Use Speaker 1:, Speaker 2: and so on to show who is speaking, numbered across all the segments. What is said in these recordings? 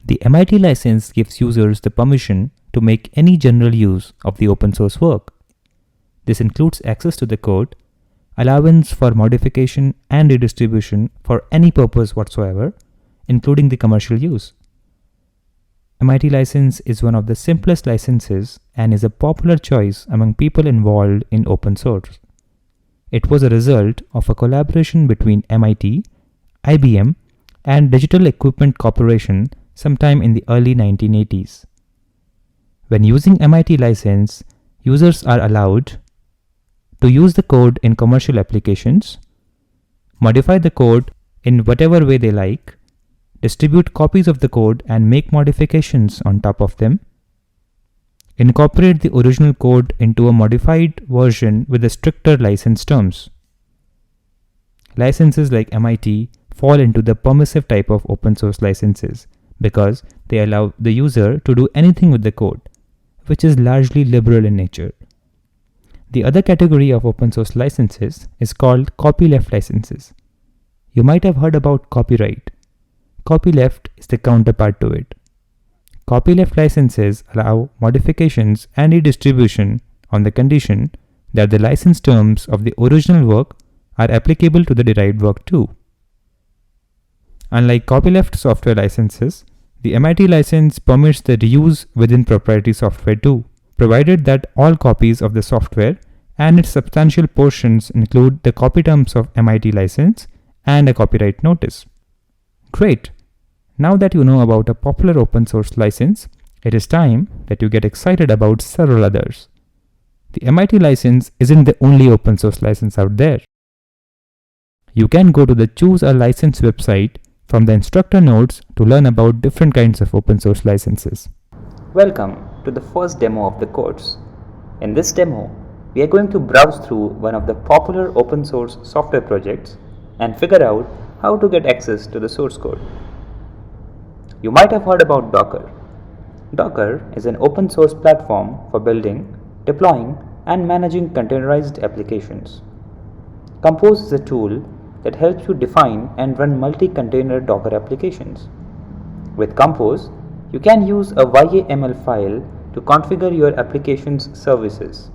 Speaker 1: The MIT license gives users the permission to make any general use of the open source work. This includes access to the code, allowance for modification and redistribution for any purpose whatsoever, including the commercial use. MIT license is one of the simplest licenses and is a popular choice among people involved in open source. It was a result of a collaboration between MIT, IBM, and Digital Equipment Corporation sometime in the early 1980s. When using MIT license, users are allowed to use the code in commercial applications, modify the code in whatever way they like, distribute copies of the code and make modifications on top of them, incorporate the original code into a modified version with the stricter license terms. Licenses like MIT fall into the permissive type of open source licenses because they allow the user to do anything with the code, which is largely liberal in nature. The other category of open source licenses is called copyleft licenses. You might have heard about copyright. Copyleft is the counterpart to it. Copyleft licenses allow modifications and redistribution on the condition that the license terms of the original work are applicable to the derived work too. Unlike copyleft software licenses, the MIT license permits the reuse within proprietary software too, provided that all copies of the software and its substantial portions include the copy terms of MIT license and a copyright notice. Great! Now that you know about a popular open source license, it is time that you get excited about several others. The MIT license isn't the only open source license out there. You can go to the Choose a License website from the instructor notes to learn about different kinds of open source licenses.
Speaker 2: Welcome to the first demo of the course. In this demo, we are going to browse through one of the popular open source software projects and figure out how to get access to the source code. You might have heard about Docker. Docker is an open source platform for building, deploying, and managing containerized applications. Compose is a tool that helps you define and run multi-container Docker applications. With Compose, you can use a YAML file to configure your application's services.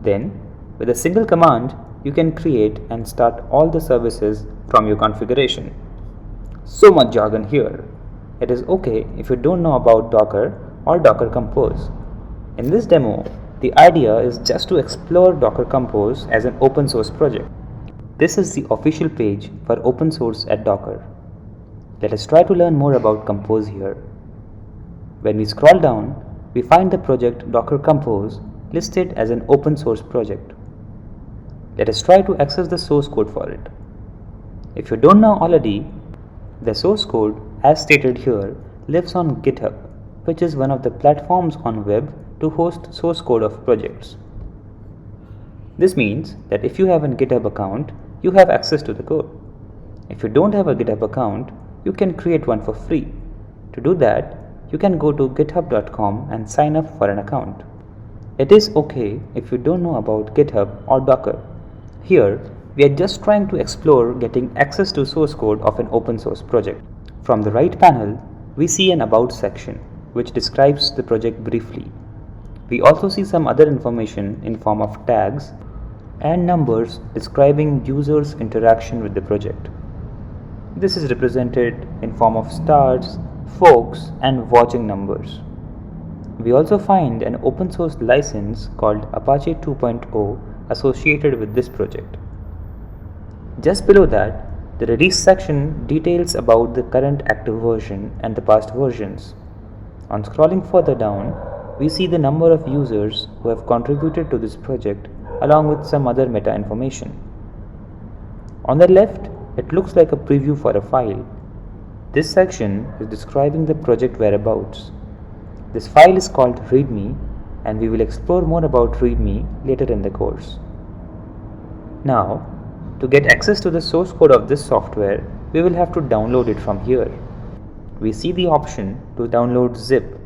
Speaker 2: Then, with a single command, you can create and start all the services from your configuration. So much jargon here. It is okay if you don't know about Docker or Docker Compose. In this demo, the idea is just to explore Docker Compose as an open source project. This is the official page for open source at Docker. Let us try to learn more about Compose here. When we scroll down, we find the project Docker Compose listed as an open source project. Let us try to access the source code for it. If you don't know already, the source code, as stated here, lives on GitHub, which is one of the platforms on web to host source code of projects. This means that if you have a GitHub account, you have access to the code. If you don't have a GitHub account, you can create one for free. To do that, you can go to github.com and sign up for an account. It is okay if you don't know about GitHub or Docker. Here, we are just trying to explore getting access to source code of an open source project. From the right panel, we see an About section, which describes the project briefly. We also see some other information in form of tags and numbers describing users' interaction with the project. This is represented in form of stars, forks, and watching numbers. We also find an open source license called Apache 2.0 associated with this project. Just below that, the release section details about the current active version and the past versions. On scrolling further down, we see the number of users who have contributed to this project along with some other meta information. On the left, it looks like a preview for a file. This section is describing the project whereabouts. This file is called README, and we will explore more about README later in the course. Now, to get access to the source code of this software, we will have to download it from here. We see the option to download zip.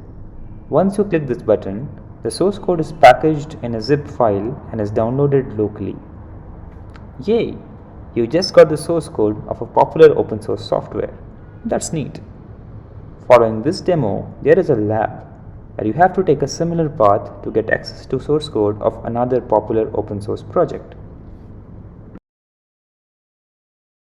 Speaker 2: Once you click this button, the source code is packaged in a zip file and is downloaded locally. Yay! You just got the source code of a popular open source software. That's neat. Following this demo, there is a lab where you have to take a similar path to get access to source code of another popular open source project.